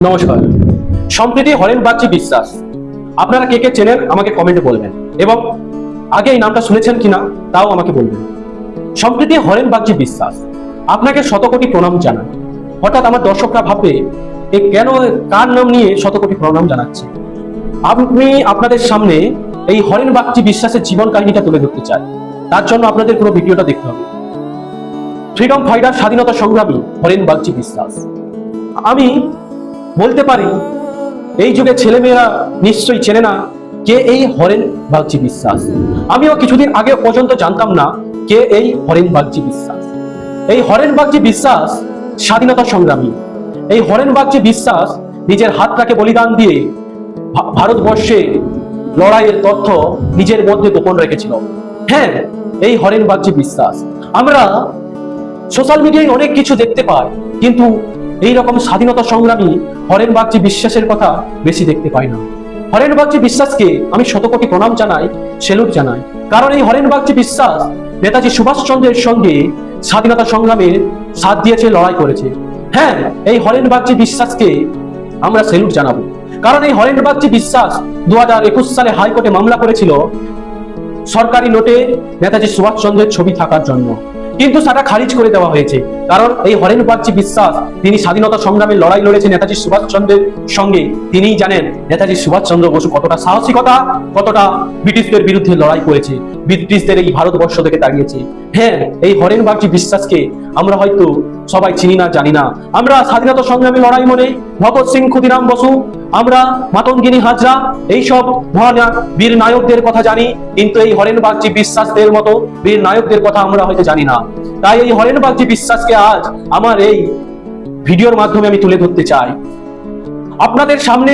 নমস্কার। সম্প্রতি হরেন বাগচি বিশ্বাস আপনারা কে কে চেনেন আমাকে কমেন্টে বলবেন, এবং আগে এই নামটা শুনেছেন কিনা তাও আমাকে বলবেন। সম্প্রতি হরেন বাগচি বিশ্বাস আপনাকে শতকোটি প্রণাম জানান। হঠাৎ আমার দর্শকরা ভাববে এ কেন কার নাম নিয়ে শতকোটি প্রণাম জানাচ্ছে। আমি আপনাদের সামনে এই হরেন বাগচি বিশ্বাসের জীবন কাহিনীটা তুলে ধরতে চাই। তার জন্য আপনাদের পুরো ভিডিওটা দেখতে হবে। ফ্রিডম ফাইটার, স্বাধীনতা সংগ্রামী হরেন বাগচি বিশ্বাস। আমি বলতে পারি এই যুগে ছেলেমেয়েরা নিশ্চয়ই চেনে না কে এই হরেন বাগচি বিশ্বাস। আমিও কিছুদিন আগে পর্যন্ত জানতাম না কে এই হরেন বাগচি বিশ্বাস। এই হরেন বাগচি বিশ্বাস স্বাধীনতা সংগ্রামী। এই হরেন বাগচি বিশ্বাস নিজের হাতটাকে বলিদান দিয়ে ভারতবর্ষে লড়াইয়ের তথ্য নিজের মধ্যে গোপন রেখেছিল। হ্যাঁ, এই হরেন বাগচি বিশ্বাস। আমরা সোশ্যাল মিডিয়ায় অনেক কিছু দেখতে পাই, কিন্তু এইরকম স্বাধীনতা সংগ্রামী হরেন বাগচি বিশ্বাসের কথা বেশি দেখতে পাই না। হরেন বাগচি বিশ্বাসকে আমি শতকোটি প্রণাম জানাই, সেলুট জানাই। কারণ এই হরেন বাগচি বিশ্বাস নেতাজি সুভাষচন্দ্রের সঙ্গে স্বাধীনতা সংগ্রামে সাথ দিয়েছে, লড়াই করেছে। হ্যাঁ, এই হরেন বাগচি বিশ্বাসকে আমরা সেলুট জানাবো। কারণ এই হরেন বাগচি বিশ্বাস 2021 সালে হাইকোর্টে মামলা করেছিল সরকারি নোটে নেতাজি সুভাষচন্দ্রের ছবি থাকার জন্য, কিন্তু সেটা খারিজ করে দেওয়া হয়েছে। কারণ এই হরেন বাগচি বিশ্বাস তিনি স্বাধীনতা সংগ্রামে লড়াই লড়েছে নেতাজি সুভাষচন্দ্রের সঙ্গে। তিনিই জানেন নেতাজি সুভাষচন্দ্র বসু কতটা সাহসিকতা, কতটা ব্রিটিশদের বিরুদ্ধে লড়াই করেছে, ব্রিটিশদের এই ভারতবর্ষ থেকে তাড়িয়েছে। হ্যাঁ, এই হরেন বাগচি বিশ্বাসকে আমরা হয়তো সবাই চিনি না, জানি না। আমরা স্বাধীনতা সংগ্রামে লড়াই মনে ভগৎ সিং, ক্ষুদিরাম বসু, আমরা মাতঙ্গিনী হাজরা, এইসব মহান বীর নায়কদের কথা জানি, কিন্তু এই হরেন বাগচি বিশ্বাসদের মতো বীর নায়কদের কথা আমরা হয়তো জানি না। তাই এই হরেন বাগচি বিশ্বাসকে আজ আমার এই ভিডিওর মাধ্যমে আমি তুলে ধরতে চাই আপনাদের সামনে।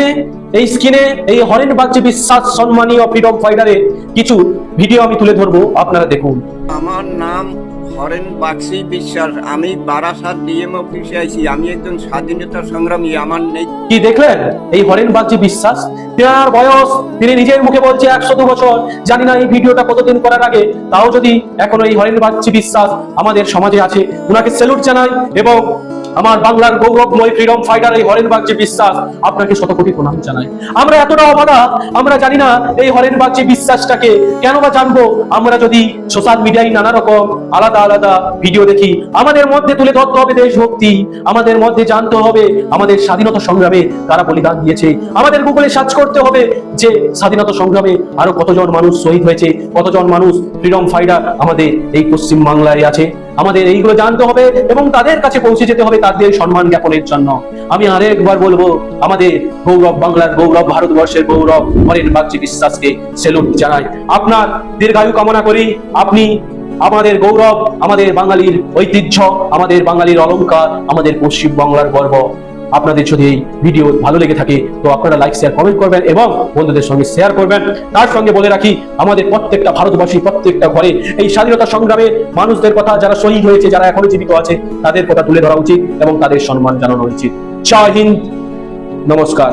এই স্ক্রিনে এই হরেন বাগচি বিশ্বাস সম্মানীয় ফ্রিডম ফাইটারের কিছু ভিডিও আমি তুলে ধরবো, আপনারা দেখুন। আমার নাম হরেন বাগচি বিশ্বাস। আমি বারাসাত ডিএম অফিসে আইছি। আমি একজন স্বাধীনতা সংগ্রামী। আমার নেই কি দেখলেন এই হরেন বাগচি বিশ্বাস? তার বয়স, তিনি নিজের মুখে বলছে 102 বছর। জানি না এই ভিডিওটা কতদিন করার আগে, তাও যদি এখনো এই হরেন বাগচি বিশ্বাস আমাদের সমাজে আছে, উনাকে স্যালুট জানাই। এবং আমার বাংলার গৌরবময় ফ্রিডম ফাইটার এই হরেন বাগচি বিশ্বাস, আপনাকে শতকোটি প্রণাম জানাই। আমরা এতটা অবাধা, আমরা জানি না এই হরেন বাগচি বিশ্বাসটাকে কেন বা জানবো। আমরা যদি সোশ্যাল মিডিয়ায় নানা রকম আলাদা আলাদা ভিডিও দেখি, আমাদের মধ্যে তুলে ধরতে হবে দেশভক্তি, আমাদের মধ্যে জানতে হবে আমাদের স্বাধীনতা সংগ্রামে কারা বলিদান দিয়েছে। আমাদের গুগলে সার্চ করতে হবে যে স্বাধীনতা সংগ্রামে আরো কতজন মানুষ শহীদ হয়েছে, কতজন মানুষ ফ্রিডম ফাইটার আমাদের এই পশ্চিম বাংলায় আছে। আমাদের এইগুলো জানতে হবে এবং তাদের কাছে পৌঁছে যেতে হবে তাদের সম্মান জ্ঞাপনের জন্য। আমি আরেকবার বলবো, আমাদের গৌরব, বাংলার গৌরব, ভারতবর্ষের গৌরব হরেন বাগচি বিশ্বাসকে সেলুট জানাই। আপনার দীর্ঘায়ু কামনা করি। আপনি আমাদের গৌরব, আমাদের বাঙালির ঐতিহ্য, আমাদের বাঙালির অলংকার, আমাদের পশ্চিম বাংলার গর্ব। আপনাদের যদি এই ভিডিও ভালো লেগে থাকে তো আপনারা লাইক, শেয়ার, কমেন্ট করবেন এবং বন্ধুদের সঙ্গে শেয়ার করবেন। তার সঙ্গে বলে রাখি, আমাদের প্রত্যেকটা ভারতবাসী, প্রত্যেকটা ঘরে এই স্বাধীনতা সংগ্রামে মানুষদের কথা, যারা শহীদ হয়েছে, যারা এখনো জীবিত আছে, তাদের কথা তুলে ধরা উচিত এবং তাদের সম্মান জানানো উচিত। জয় হিন্দ, নমস্কার।